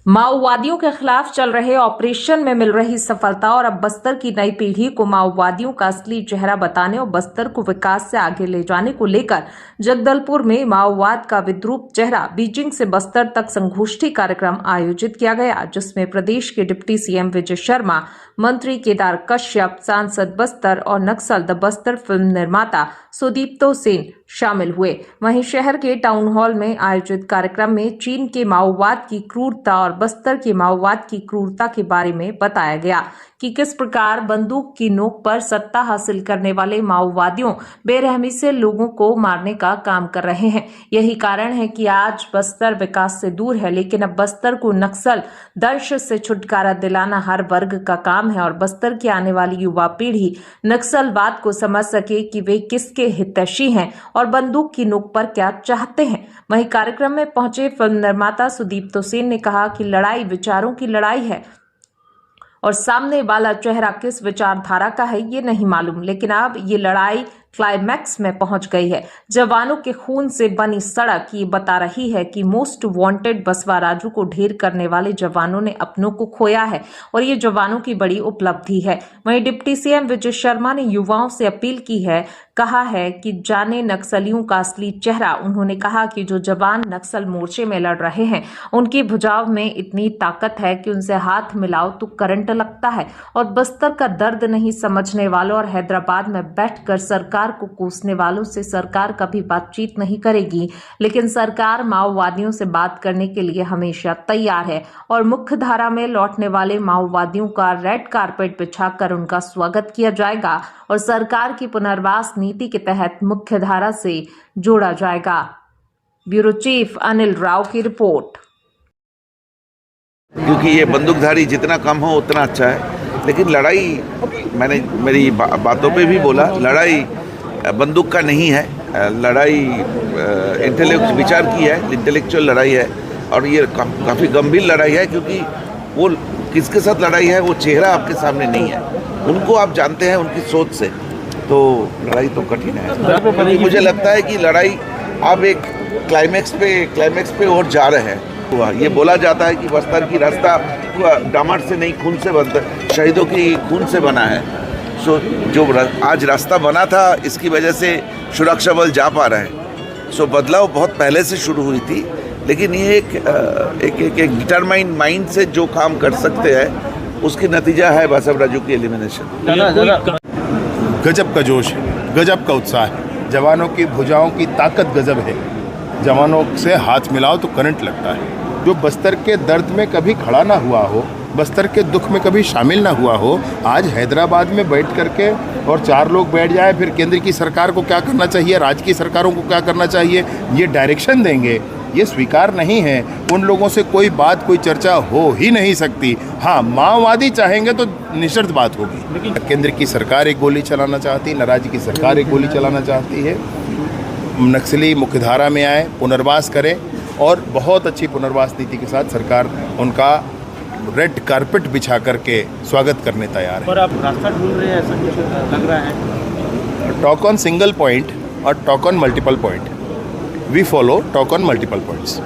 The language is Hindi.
माओवादियों के खिलाफ चल रहे ऑपरेशन में मिल रही सफलता और अब बस्तर की नई पीढ़ी को माओवादियों का असली चेहरा बताने और बस्तर को विकास से आगे ले जाने को लेकर जगदलपुर में माओवाद का विद्रूप चेहरा बीजिंग से बस्तर तक संगोष्ठी कार्यक्रम आयोजित किया गया, जिसमें प्रदेश के डिप्टी सीएम विजय शर्मा, मंत्री केदार कश्यप, सांसद बस्तर और नक्सल द बस्तर फिल्म निर्माता सुदीप्तो सेन शामिल हुए। वहीं शहर के टाउन हॉल में आयोजित कार्यक्रम में चीन के माओवाद की क्रूरता और बस्तर के माओवाद की क्रूरता के बारे में बताया गया कि किस प्रकार बंदूक की नोक पर सत्ता हासिल करने वाले माओवादियों बेरहमी से लोगों को मारने का काम कर रहे हैं। यही कारण है कि आज बस्तर विकास से दूर है, लेकिन अब बस्तर को नक्सल दंश से छुटकारा दिलाना हर वर्ग का काम है और बस्तर की आने वाली युवा पीढ़ी नक्सलवाद को समझ सके कि वे किसके हितैषी हैं और बंदूक की नोक पर क्या चाहते हैं। वहीं कार्यक्रम में पहुंचे फिल्म निर्माता सुदीप्तो सेन ने कहा कि लड़ाई विचारों की लड़ाई है और सामने वाला चेहरा किस विचारधारा का है ये नहीं मालूम, लेकिन अब ये लड़ाई क्लाइमैक्स में पहुंच गई है। जवानों के खून से बनी सड़क ये बता रही है कि मोस्ट वांटेड बसवा राजू को ढेर करने वाले जवानों ने अपनों को खोया है और ये जवानों की बड़ी उपलब्धि है। वहीं डिप्टी सीएम विजय शर्मा ने युवाओं से अपील की है, कहा है कि जाने नक्सलियों का असली चेहरा। उन्होंने कहा कि जो जवान नक्सल मोर्चे में लड़ रहे हैं उनकी भुजाओं में इतनी ताकत है कि उनसे हाथ मिलाओ तो करंट लगता है और बस्तर का दर्द नहीं समझने वालों और हैदराबाद में बैठकर सरकार को कोसने वालों से सरकार कभी बातचीत नहीं करेगी, लेकिन सरकार माओवादियों से बात करने के लिए हमेशा तैयार है और मुख्य धारा में लौटने वाले माओवादियों का रेड कारपेट बिछाकर उनका स्वागत किया जाएगा और सरकार की पुनर्वास नीति के तहत मुख्य धारा से जोड़ा जाएगा। ब्यूरो चीफ अनिल राव की रिपोर्ट। क्योंकि ये बंदूकधारी जितना कम हो उतना अच्छा है, लेकिन लड़ाई, मैंने मेरी बातों पे भी बोला, लड़ाई बंदूक का नहीं है, लड़ाई विचार की है, इंटेलेक्चुअल लड़ाई है और ये काफ़ी गंभीर लड़ाई है, क्योंकि वो किसके साथ लड़ाई है वो चेहरा आपके सामने नहीं है, उनको आप जानते हैं उनकी सोच से, तो लड़ाई तो कठिन है। मुझे लगता है कि लड़ाई आप एक क्लाइमैक्स पे और जा रहे हैं। ये बोला जाता है कि बस्तर की रास्ता डामर से नहीं खून से बनता, शहीदों की खून से बना है। सो जो आज रास्ता बना था इसकी वजह से सुरक्षा बल जा पा रहे हैं। सो बदलाव बहुत पहले से शुरू हुई थी, लेकिन ये एक डिटरमाइंड माइंड से जो काम कर सकते हैं उसकी नतीजा है बसव राजू की एलिमिनेशन। गजब का जोश है, गजब का उत्साह है, जवानों की भुजाओं की ताकत गजब है। जवानों से हाथ मिलाओ तो करंट लगता है। जो बस्तर के दर्द में कभी खड़ा ना हुआ हो, बस्तर के दुख में कभी शामिल ना हुआ हो, आज हैदराबाद में बैठ करके और 4 लोग बैठ जाए, फिर केंद्र की सरकार को क्या करना चाहिए, राज्य की सरकारों को क्या करना चाहिए, ये डायरेक्शन देंगे, ये स्वीकार नहीं है। उन लोगों से कोई बात, कोई चर्चा हो ही नहीं सकती। हाँ, माओवादी चाहेंगे तो निश्चित बात होगी। केंद्र की सरकार एक गोली चलाना चाहती है, न राज्य की सरकार एक गोली चलाना चाहती है। नक्सली मुख्यधारा में आए, पुनर्वास करें और बहुत अच्छी पुनर्वास नीति के साथ सरकार उनका रेड कारपेट बिछा करके स्वागत करने तैयार है। पर आप रास्ता ढूंढ रहे हैं, ऐसा कुछ लग रहा है? टॉक ऑन सिंगल पॉइंट और talk on multiple point. We follow talk on multiple points.